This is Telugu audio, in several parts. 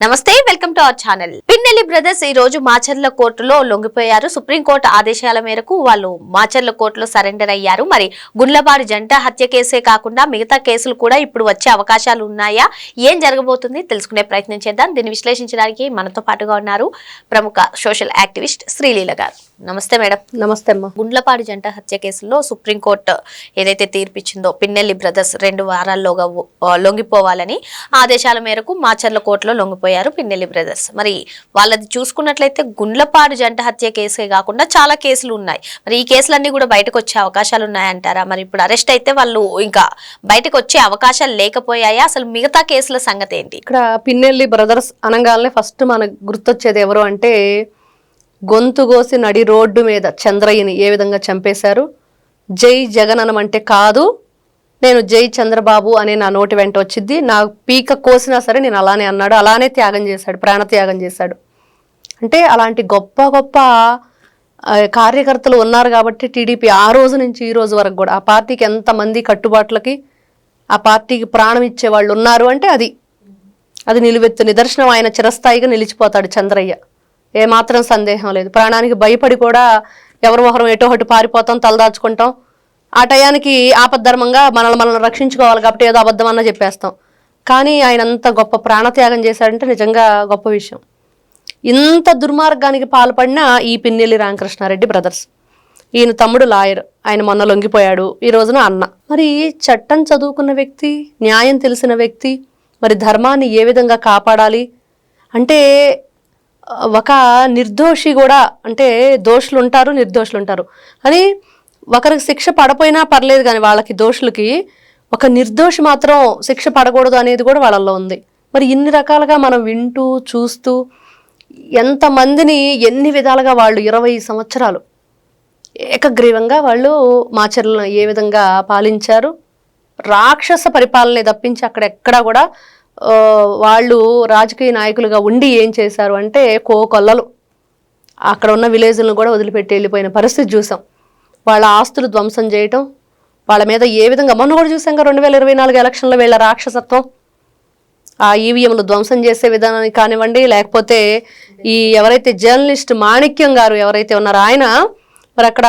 నమస్తే, welcome to our channel. Pinnelli brothers ఈ రోజు మాచర్ల కోర్టులో లొంగిపోయారు. సుప్రీంకోర్టు ఆదేశాల మేరకు వాళ్ళు మాచర్ల కోర్టులో సరెండర్ అయ్యారు. మరి గుండ్లపాడు జంట హత్య కేసే కాకుండా మిగతా కేసులు కూడా ఇప్పుడు వచ్చే అవకాశాలు ఉన్నాయా, ఏం జరగబోతుంది తెలుసుకునే ప్రయత్నం చేద్దాం. దీన్ని విశ్లేషించడానికి మనతో పాటుగా ఉన్నారు ప్రముఖ సోషల్ యాక్టివిస్ట్ శ్రీలీల గారు. నమస్తే మేడం. నమస్తే అమ్మా. గుండ్లపాడు జంట హత్య కేసులో సుప్రీంకోర్టు ఏదైతే తీర్పిచ్చిందో పిన్నెల్లి బ్రదర్స్ 2 వారాల్లోగా లొంగిపోవాలని ఆదేశాల మేరకు మాచర్ల కోర్టులో లొంగిపోయారు పిన్నెల్లి బ్రదర్స్. మరి వాళ్ళది చూసుకున్నట్లయితే గుండ్లపాడు జంట హత్య కేసే కాకుండా చాలా కేసులు ఉన్నాయి. మరి ఈ కేసులన్నీ కూడా బయటకు వచ్చే అవకాశాలు ఉన్నాయంటారా? మరి ఇప్పుడు అరెస్ట్ అయితే వాళ్ళు ఇంకా బయటకు వచ్చే అవకాశాలు లేకపోయాయా? అసలు మిగతా కేసుల సంగతి ఏంటి? ఇక్కడ పిన్నెల్లి బ్రదర్స్ అనగానే ఫస్ట్ మనకు గుర్తొచ్చేది ఎవరు అంటే, గొంతు కోసి నడి రోడ్డు మీద చంద్రయ్యని ఏ విధంగా చంపేశారు. జై జగననం అంటే కాదు, నేను జై చంద్రబాబు అనే నా నోటి వెంట వచ్చింది, నా పీక కోసినా సరే నేను అలానే అన్నాడు, అలానే త్యాగం చేశాడు, ప్రాణత్యాగం చేశాడు. అంటే అలాంటి గొప్ప గొప్ప కార్యకర్తలు ఉన్నారు కాబట్టి టీడీపీ ఆ రోజు నుంచి ఈ రోజు వరకు కూడా ఆ పార్టీకి ఎంతమంది కట్టుబాట్లకి ఆ పార్టీకి ప్రాణం ఇచ్చే వాళ్ళు ఉన్నారు అంటే అది నిలువెత్తు నిదర్శనం. ఆయన చిరస్థాయిగా నిలిచిపోతాడు చంద్రయ్య, ఏమాత్రం సందేహం లేదు. ప్రాణానికి భయపడి కూడా ఎవరి మొహరం ఎటో ఒకటి పారిపోతాం, తలదాచుకుంటాం. ఆ టయానికి ఆపద్ధర్మంగా మనల్ని రక్షించుకోవాలి కాబట్టి ఏదో అబద్ధం అన్నా చెప్పేస్తాం. కానీ ఆయన అంత గొప్ప ప్రాణత్యాగం చేశాడంటే నిజంగా గొప్ప విషయం. ఇంత దుర్మార్గానికి పాల్పడిన ఈ పిన్నెల్లి రామకృష్ణారెడ్డి బ్రదర్స్, ఈయన తమ్ముడు లాయర్, ఆయన మొన్న లొంగిపోయాడు, ఈ రోజున అన్న. మరి చట్టం చదువుకున్న వ్యక్తి, న్యాయం తెలిసిన వ్యక్తి, మరి ధర్మాన్ని ఏ విధంగా కాపాడాలి అంటే, ఒక నిర్దోషి కూడా, అంటే దోషులు ఉంటారు, నిర్దోషులు ఉంటారు. కానీ ఒకరికి శిక్ష పడపోయినా పర్లేదు, కానీ వాళ్ళకి దోషులకి ఒక నిర్దోషి మాత్రం శిక్ష పడకూడదు అనేది కూడా వాళ్ళల్లో ఉంది. మరి ఇన్ని రకాలుగా మనం వింటూ చూస్తూ ఎంతమందిని ఎన్ని విధాలుగా వాళ్ళు 20 సంవత్సరాలు ఏకగ్రీవంగా వాళ్ళు మాచర్లను ఏ విధంగా పాలించారు. రాక్షస పరిపాలనే తప్పించి అక్కడెక్కడా కూడా వాళ్ళు రాజకీయ నాయకులుగా ఉండి ఏం చేశారు అంటే, కోకొల్లలు అక్కడ ఉన్న విలేజ్లను కూడా వదిలిపెట్టి వెళ్ళిపోయిన పరిస్థితి చూసాం. వాళ్ళ ఆస్తులు ధ్వంసం చేయటం, వాళ్ళ మీద ఏ విధంగా మొన్న కూడా చూసాం 2024 ఎలక్షన్లో వీళ్ళ రాక్షసత్వం. ఆ ఈవీఎంలు ధ్వంసం చేసే విధానానికి కానివ్వండి, లేకపోతే ఈ ఎవరైతే జర్నలిస్ట్ మాణిక్యం గారు ఎవరైతే ఉన్నారో ఆయన మరి అక్కడ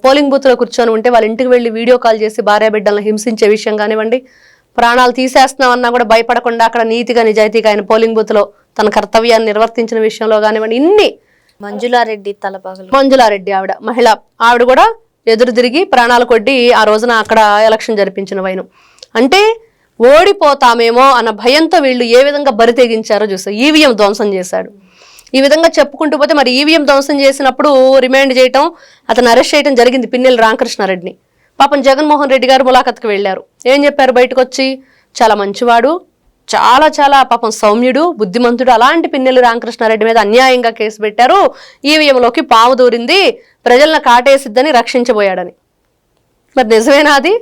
పోలింగ్ బూత్లో కూర్చొని ఉంటే వాళ్ళ ఇంటికి వెళ్ళి వీడియో కాల్ చేసి భార్యాబిడ్డలను హింసించే విషయం కానివ్వండి, ప్రాణాలు తీసేస్తున్నామన్నా కూడా భయపడకుండా అక్కడ నీతిగా నిజాయితీగా ఆయన పోలింగ్ బూత్లో తన కర్తవ్యాన్ని నిర్వర్తించిన విషయంలో కానివ్వండి, ఇన్ని. మంజులారెడ్డి తలపగలు, మంజులారెడ్డి ఆవిడ మహిళ, ఆవిడ కూడా ఎదురు తిరిగి ప్రాణాలు కొట్టి ఆ రోజున అక్కడ ఎలక్షన్ జరిపించిన వైను. అంటే ఓడిపోతామేమో అన్న భయంతో వీళ్ళు ఏ విధంగా బరి తెగించారో చూస్తారు. ఈవీఎం ధ్వంసం చేశాడు. ఈ విధంగా చెప్పుకుంటూ పోతే మరి ఈవీఎం ధ్వంసం చేసినప్పుడు రిమాండ్ చేయటం, అతను అరెస్ట్ చేయడం జరిగింది పిన్నెల్లి రామకృష్ణారెడ్డిని. పాపం జగన్మోహన్ రెడ్డి గారు ములాఖత్కి వెళ్ళారు. ఏం చెప్పారు బయటకు వచ్చి? చాలా మంచివాడు, చాలా చాలా పాపం సౌమ్యుడు, బుద్ధిమంతుడు, అలాంటి పిన్నెల్లి రామకృష్ణారెడ్డి మీద అన్యాయంగా కేసు పెట్టారు, ఈవీఎంలోకి పాము దూరింది, ప్రజలను కాటేసిద్దని రక్షించబోయాడని. మరి నిజమేనా అది?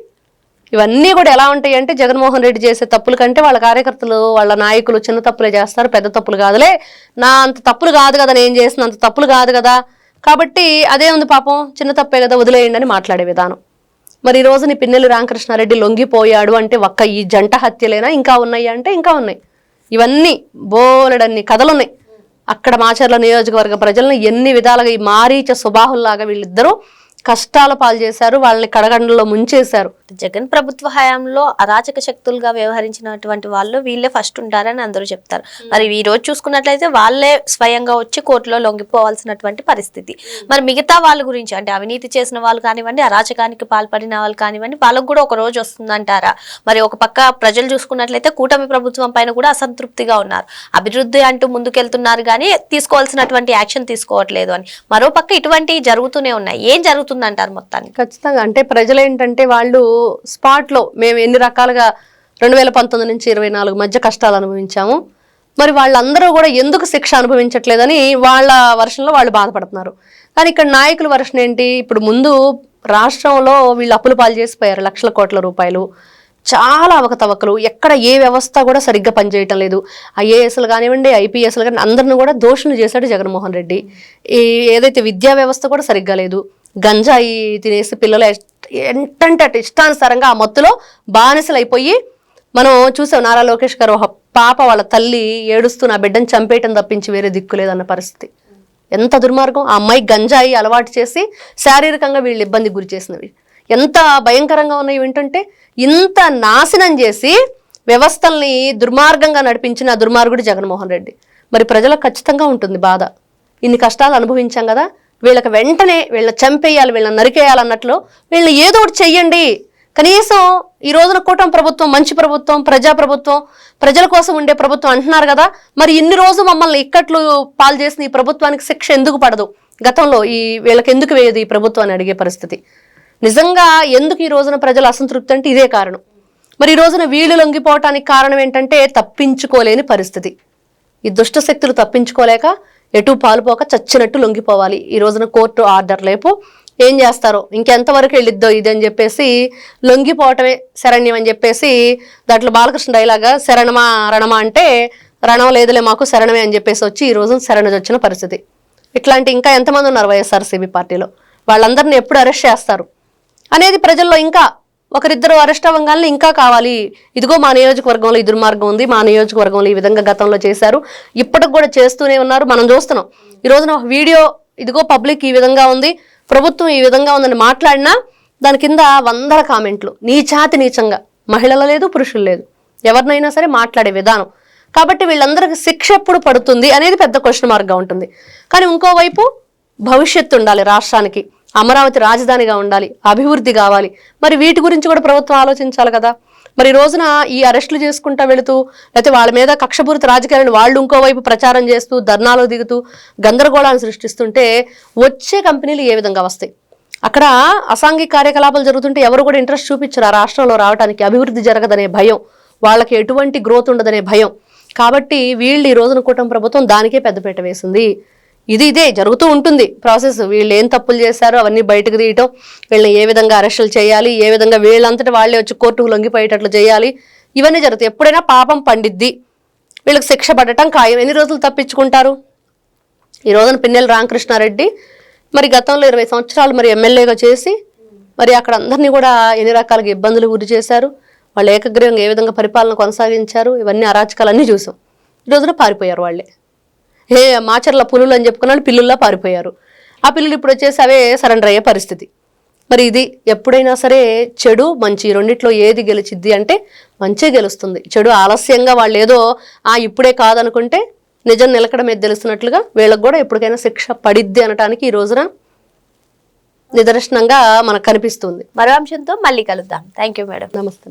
ఇవన్నీ కూడా ఎలా ఉంటాయి అంటే, జగన్మోహన్ రెడ్డి చేసే తప్పుల కంటే వాళ్ళ కార్యకర్తలు, వాళ్ళ నాయకులు చిన్న తప్పులే చేస్తారు, పెద్ద తప్పులు కాదులే, నా అంత తప్పులు కాదు కదా, నేను చేసిన అంత తప్పులు కాదు కదా, కాబట్టి అదే ఉంది పాపం, చిన్న తప్పే కదా, వదిలేయండి అని మాట్లాడే విధానం. మరి ఈ రోజుని పిన్నెల్లి రామకృష్ణారెడ్డి లొంగిపోయాడు అంటే ఒక్క ఈ జంట హత్యలేనా, ఇంకా ఉన్నాయి అంటే ఇంకా ఉన్నాయి. ఇవన్నీ బోలెడన్ని కథలున్నాయి. అక్కడ మాచర్ల నియోజకవర్గ ప్రజలను ఎన్ని విధాలుగా ఈ మారీచ సుబాహుల్లాగా వీళ్ళిద్దరూ కష్టాల పాలు చేశారు, వాళ్ళని కడగండలో ముంచేశారు. జగన్ ప్రభుత్వ హయాంలో అరాచక శక్తులుగా వ్యవహరించినటువంటి వాళ్ళు వీళ్ళే ఫస్ట్ ఉంటారని అందరూ చెప్తారు. మరి ఈ రోజు చూసుకున్నట్లయితే వాళ్ళే స్వయంగా వచ్చి కోర్టులో లొంగిపోవాల్సినటువంటి పరిస్థితి. మరి మిగతా వాళ్ళ గురించి అంటే అవినీతి చేసిన వాళ్ళు కానివ్వండి, అరాచకానికి పాల్పడిన వాళ్ళు కానివ్వండి, వాళ్ళకు కూడా ఒక రోజు వస్తుందంటారా? మరి ఒక పక్క ప్రజలు చూసుకున్నట్లయితే కూటమి ప్రభుత్వం పైన కూడా అసంతృప్తిగా ఉన్నారు. అభివృద్ధి అంటూ ముందుకెళ్తున్నారు కానీ తీసుకోవాల్సినటువంటి యాక్షన్ తీసుకోవట్లేదు అని. మరో పక్క ఇటువంటివి జరుగుతూనే ఉన్నాయి. ఏం జరుగుతుందంటారు మొత్తానికి? ఖచ్చితంగా అంటే ప్రజలు ఏంటంటే, వాళ్ళు స్పాట్లో మేము ఎన్ని రకాలుగా 2019 నుంచి 24 మధ్య కష్టాలు అనుభవించాము, మరి వాళ్ళందరూ కూడా ఎందుకు శిక్ష అనుభవించట్లేదని వాళ్ళ వర్షంలో వాళ్ళు బాధపడుతున్నారు. కానీ ఇక్కడ నాయకుల వర్షన్ ఏంటి? ఇప్పుడు ముందు రాష్ట్రంలో వీళ్ళు అప్పులు పాలు చేసిపోయారు, లక్షల కోట్ల రూపాయలు, చాలా అవకతవకలు, ఎక్కడ ఏ వ్యవస్థ కూడా సరిగ్గా పనిచేయటం లేదు. ఐఏఎస్లు కానివ్వండి, ఐపీఎస్లు కానీ అందరిని కూడా దోషులు చేశాడు జగన్మోహన్ రెడ్డి. ఏదైతే విద్యా వ్యవస్థ కూడా సరిగ్గా లేదు, గంజాయి తినేసి పిల్లలు ఏంటంటే అటు ఇష్టానుసారంగా ఆ మత్తులో బానిసలు అయిపోయి మనం చూసాం. నారా లోకేష్ గారు పాప వాళ్ళ తల్లి ఏడుస్తూ నా బిడ్డను చంపేయటం తప్పించి వేరే దిక్కు లేదన్న పరిస్థితి. ఎంత దుర్మార్గం. ఆ అమ్మాయి గంజాయి అలవాటు చేసి శారీరకంగా వీళ్ళు ఇబ్బందికి గురి చేసినవి ఎంత భయంకరంగా ఉన్నాయి ఏంటంటే, ఇంత నాశనం చేసి వ్యవస్థల్ని దుర్మార్గంగా నడిపించిన ఆ దుర్మార్గుడు జగన్మోహన్ రెడ్డి. మరి ప్రజలకు ఖచ్చితంగా ఉంటుంది బాధ. ఇన్ని కష్టాలు అనుభవించాం కదా, వీళ్ళకి వెంటనే వీళ్ళని చంపేయాలి, వీళ్ళని నరికేయాలన్నట్లు వీళ్ళని ఏదో ఒకటి చెయ్యండి. కనీసం ఈ రోజున కూటమి ప్రభుత్వం మంచి ప్రభుత్వం, ప్రజాప్రభుత్వం, ప్రజల కోసం ఉండే ప్రభుత్వం అంటున్నారు కదా, మరి ఇన్ని రోజు మమ్మల్ని ఇక్కట్లు పాలు చేసిన ఈ ప్రభుత్వానికి శిక్ష ఎందుకు పడదు? గతంలో వీళ్ళకి ఎందుకు వేయదు ఈ ప్రభుత్వం అని అడిగే పరిస్థితి. నిజంగా ఎందుకు ఈ రోజున ప్రజల అసంతృప్తి అంటే ఇదే కారణం. మరి ఈ రోజున వీళ్ళు లొంగిపోవటానికి కారణం ఏంటంటే తప్పించుకోలేని పరిస్థితి. ఈ దుష్ట శక్తులు తప్పించుకోలేక ఎటు పాలుపోక చచ్చినట్టు లొంగిపోవాలి. ఈ రోజున కోర్టు ఆర్డర్ లేపు ఏం చేస్తారో, ఇంకెంతవరకు వెళ్ళిద్దో ఇది అని చెప్పేసి లొంగిపోవటమే శరణ్యం అని చెప్పేసి, దాంట్లో బాలకృష్ణ డైలాగా శరణమా రణమా అంటే రణం లేదులే మాకు శరణమే అని చెప్పేసి వచ్చి ఈ రోజు శరణొచ్చిన పరిస్థితి. ఇట్లాంటి ఇంకా ఎంతమంది ఉన్నారు వైఎస్ఆర్సీపీ పార్టీలో? వాళ్ళందరినీ ఎప్పుడు అరెస్ట్ చేస్తారు అనేది ప్రజల్లో ఇంకా ఒకరిద్దరు అరెస్ట్ అవ్వగానే ఇంకా కావాలి, ఇదిగో మా నియోజకవర్గంలో ఈ దుర్మార్గం ఉంది, మా నియోజకవర్గంలో ఈ విధంగా గతంలో చేశారు, ఇప్పటికి కూడా చేస్తూనే ఉన్నారు, మనం చూస్తున్నాం. ఈ రోజున వీడియో ఇదిగో పబ్లిక్ ఈ విధంగా ఉంది, ప్రభుత్వం ఈ విధంగా ఉందని మాట్లాడినా దాని కింద 100 కామెంట్లు నీచంగా. మహిళలు లేదు, పురుషులు లేదు, ఎవరినైనా సరే మాట్లాడే విధానం. కాబట్టి వీళ్ళందరికీ శిక్ష ఎప్పుడు పడుతుంది అనేది పెద్ద క్వశ్చన్ మార్క్గా ఉంటుంది. కానీ ఇంకోవైపు భవిష్యత్తు ఉండాలి రాష్ట్రానికి, అమరావతి రాజధానిగా ఉండాలి, అభివృద్ధి కావాలి. మరి వీటి గురించి కూడా ప్రభుత్వం ఆలోచించాలి కదా. మరి ఈ రోజున ఈ అరెస్టులు చేసుకుంటా వెళుతూ, లేకపోతే వాళ్ళ మీద కక్షపూరిత రాజకీయాలను వాళ్ళు ఇంకోవైపు ప్రచారం చేస్తూ ధర్నాలో దిగుతూ గందరగోళాన్ని సృష్టిస్తుంటే వచ్చే కంపెనీలు ఏ విధంగా వస్తాయి? అక్కడ అసాంఘిక కార్యకలాపాలు జరుగుతుంటే ఎవరు కూడా ఇంట్రెస్ట్ చూపించరు ఆ రాష్ట్రంలో రావడానికి. అభివృద్ధి జరగదనే భయం, వాళ్ళకి ఎటువంటి గ్రోత్ ఉండదనే భయం. కాబట్టి వీళ్ళు ఈ రోజున కూటమి ప్రభుత్వం దానికే పెద్దపీట వేసింది. ఇదే జరుగుతూ ఉంటుంది ప్రాసెస్. వీళ్ళు ఏం తప్పులు చేశారో అవన్నీ బయటకు తీయటం, వీళ్ళని ఏ విధంగా అరెస్టులు చేయాలి, ఏ విధంగా వీళ్ళంతటా వాళ్ళే వచ్చి కోర్టుకు లొంగిపోయేటట్లు చేయాలి, ఇవన్నీ జరుగుతాయి. ఎప్పుడైనా పాపం పండిద్ది, వీళ్ళకి శిక్ష పడటం ఖాయం. ఎన్ని రోజులు తప్పించుకుంటారు? ఈ రోజున పిన్నెల రామకృష్ణారెడ్డి మరి గతంలో 20 సంవత్సరాలు మరి ఎమ్మెల్యేగా చేసి మరి అక్కడ అందరినీ కూడా ఎన్ని రకాలుగా ఇబ్బందులు గురి చేశారు, వాళ్ళు ఏకగ్రీవంగా ఏ విధంగా పరిపాలన కొనసాగించారు, ఇవన్నీ అరాచకాలన్నీ చూసాం. ఈ రోజున పారిపోయారు వాళ్ళే. మాచర్ల పులులు అని చెప్పుకున్నాను, పిల్లుల్లా పారిపోయారు. ఆ పిల్లులు ఇప్పుడు వచ్చేసి అవే సరెండర్ అయ్యే పరిస్థితి. మరి ఇది ఎప్పుడైనా సరే చెడు మంచి రెండిట్లో ఏది గెలిచిద్ది అంటే మంచే గెలుస్తుంది. చెడు ఆలస్యంగా వాళ్ళు ఏదో ఇప్పుడే కాదనుకుంటే నిజం నిలకడమే తెలుస్తున్నట్లుగా వీళ్ళకి కూడా ఎప్పటికైనా శిక్ష పడిద్ది అనటానికి ఈ రోజున నిదర్శనంగా మనకు కనిపిస్తుంది. మరో అంశంతో మళ్ళీ కలుద్దాం. Thank you madam. నమస్తే.